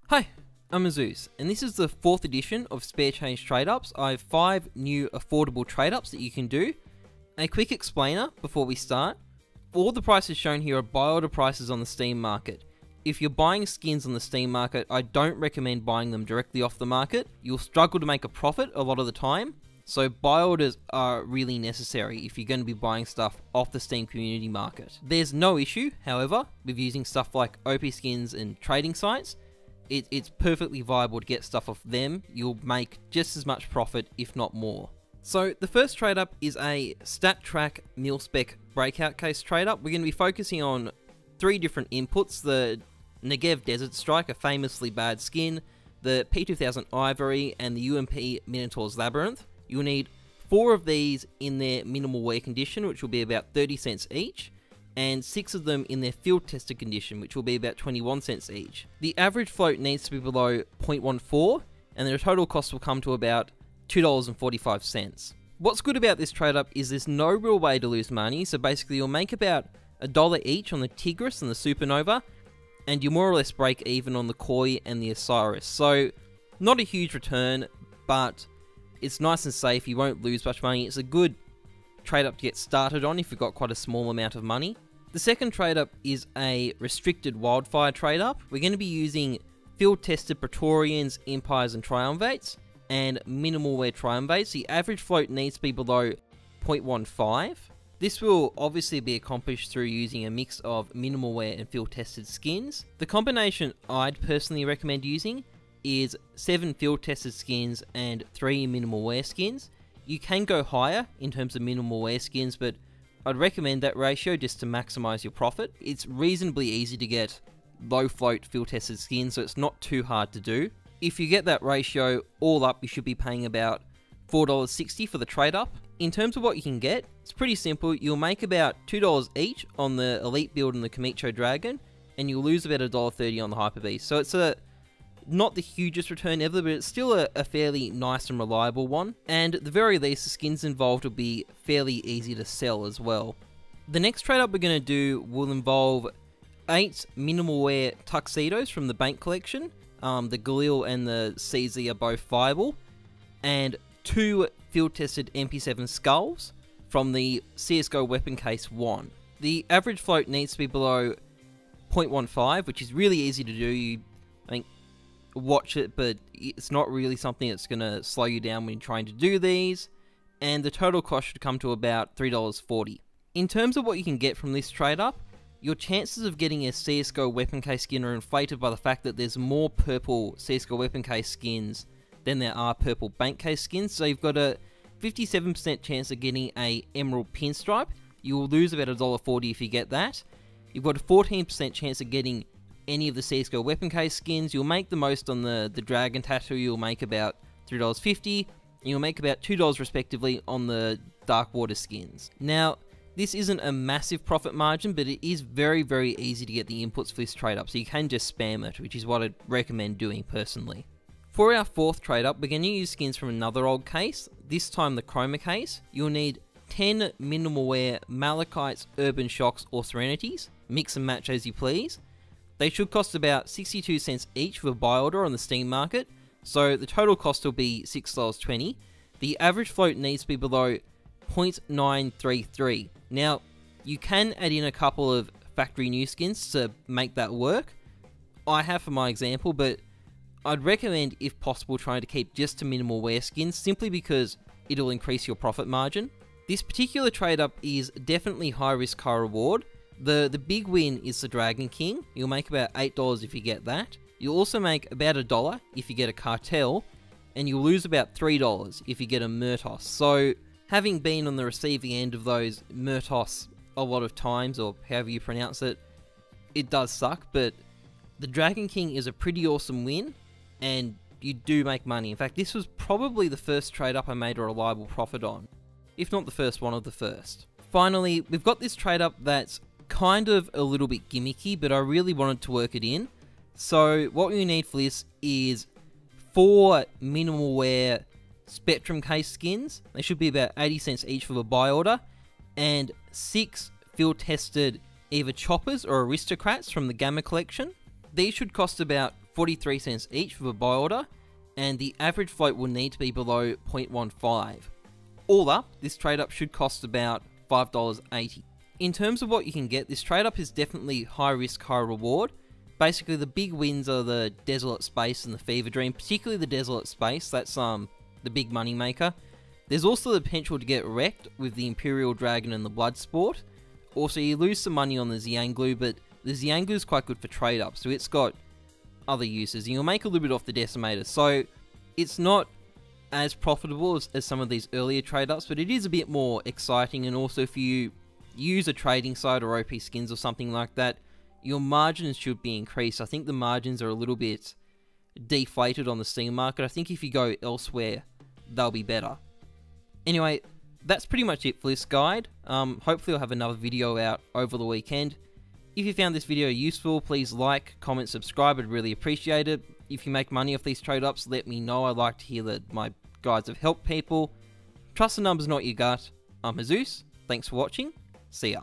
Hi, I'm Heyzeus, and this is the 4th edition of Spare Change Trade-Ups. I have 5 new affordable trade-ups that you can do. A quick explainer before we start. All the prices shown here are buy order prices on the Steam market. If you're buying skins on the Steam market, I don't recommend buying them directly off the market. You'll struggle to make a profit a lot of the time, so buy orders are really necessary if you're going to be buying stuff off the Steam community market. There's no issue, however, with using stuff like OP skins and trading sites. It's perfectly viable to get stuff off them. You'll make just as much profit, if not more. So the first trade up is a Stattrak Milspec Breakout case trade up. We're going to be focusing on 3 different inputs: the Negev Desert Strike, a famously bad skin, the P2000 Ivory, and the UMP Minotaur's Labyrinth. You'll need 4 of these in their minimal wear condition, which will be about 30 cents each, and 6 of them in their field tested condition, which will be about 21 cents each. The average float needs to be below 0.14, and their total cost will come to about $2.45. What's good about this trade up is there's no real way to lose money, so basically you'll make about $1 each on the Tigris and the Supernova, and you more or less break even on the Koi and the Osiris. So not a huge return, but it's nice and safe. You won't lose much money. It's a good trade up to get started on if you've got quite a small amount of money. The second trade up is a restricted Wildfire trade up. We're going to be using field tested Praetorians, Empires and Triumvates, and minimal wear Triumvates. The average float needs to be below 0.15. This will obviously be accomplished through using a mix of minimal wear and field tested skins. The combination I'd personally recommend using is 7 field tested skins and 3 minimal wear skins. You can go higher in terms of minimal wear skins, but I'd recommend that ratio just to maximize your profit. It's reasonably easy to get low float field tested skins, so it's not too hard to do. If you get that ratio all up, you should be paying about $4.60 for the trade up. In terms of what you can get, it's pretty simple. You'll make about $2 each on the Elite build and the Kamicho Dragon, and you'll lose about $1.30 on the Hyper Beast. So it's not the hugest return ever, but it's still a fairly nice and reliable one. And at the very least, the skins involved will be fairly easy to sell as well. The next trade up we're going to do will involve 8 minimal wear Tuxedos from the Bank Collection. The Galil and the CZ are both viable. And 2 field tested MP7 Skulls from the CSGO Weapon Case 1. The average float needs to be below 0.15, which is really easy to do. I think watch it, but it's not really something that's going to slow you down when you're trying to do these, and the total cost should come to about $3.40. In terms of what you can get from this trade up, your chances of getting a CSGO weapon case skin are inflated by the fact that there's more purple CSGO weapon case skins than there are purple bank case skins, so you've got a 57% chance of getting a emerald pinstripe. You will lose about $1.40 if you get that. You've got a 14% chance of getting any of the CSGO weapon case skins. You'll make the most on the dragon tattoo. You'll make about $3.50, and you'll make about $2 respectively on the dark water skins. Now, this isn't a massive profit margin, but it is very, very easy to get the inputs for this trade up, so you can just spam it, which is what I'd recommend doing personally. For our 4th trade up, we're going to use skins from another old case, this time the Chroma case. You'll need 10 minimal wear Malachites, Urban Shocks or Serenities. Mix and match as you please. They should cost about 62 cents each for a buy order on the Steam market, so the total cost will be $6.20. The average float needs to be below 0.933. Now, you can add in a couple of factory new skins to make that work. I have for my example, but I'd recommend, if possible, trying to keep just to minimal wear skins, simply because it'll increase your profit margin. This particular trade up is definitely high risk, high reward. The big win is the Dragon King. You'll make about $8 if you get that. You'll also make about $1 if you get a Cartel, and you'll lose about $3 if you get a Murtos. So, having been on the receiving end of those Murtos a lot of times, or however you pronounce it, it does suck, but the Dragon King is a pretty awesome win, and you do make money. In fact, this was probably the first trade up I made a reliable profit on, if not the first one of the first. Finally, we've got this trade up that's kind of a little bit gimmicky, but I really wanted to work it in. So what we need for this is 4 minimal wear Spectrum case skins. They should be about 80 cents each for the buy order, and 6 field tested either Choppers or Aristocrats from the Gamma collection. These should cost about 43 cents each for the buy order, and the average float will need to be below 0.15. All up, this trade up should cost about $5.80. In terms of what you can get, this trade up is definitely high risk, high reward. Basically, the big wins are the Desolate Space and the Fever Dream, particularly the Desolate Space. That's the big money maker. There's also the potential to get wrecked with the Imperial Dragon and the Bloodsport. Also, you lose some money on the Xianglu, but the Xianglu is quite good for trade up, so it's got other uses, and you'll make a little bit off the Decimator. So it's not as profitable as some of these earlier trade ups, but it is a bit more exciting. And also, if you use a trading site or OP skins or something like that, your margins should be increased. I think the margins are a little bit deflated on the Steam market. I think if you go elsewhere, they'll be better. Anyway, that's pretty much it for this guide. Hopefully I'll have another video out over the weekend. If you found this video useful, please like, comment, subscribe. I'd really appreciate it. If you make money off these trade-ups, let me know. I'd like to hear that my guides have helped people. Trust the numbers, not your gut. I'm Heyzeus. Thanks for watching. See ya.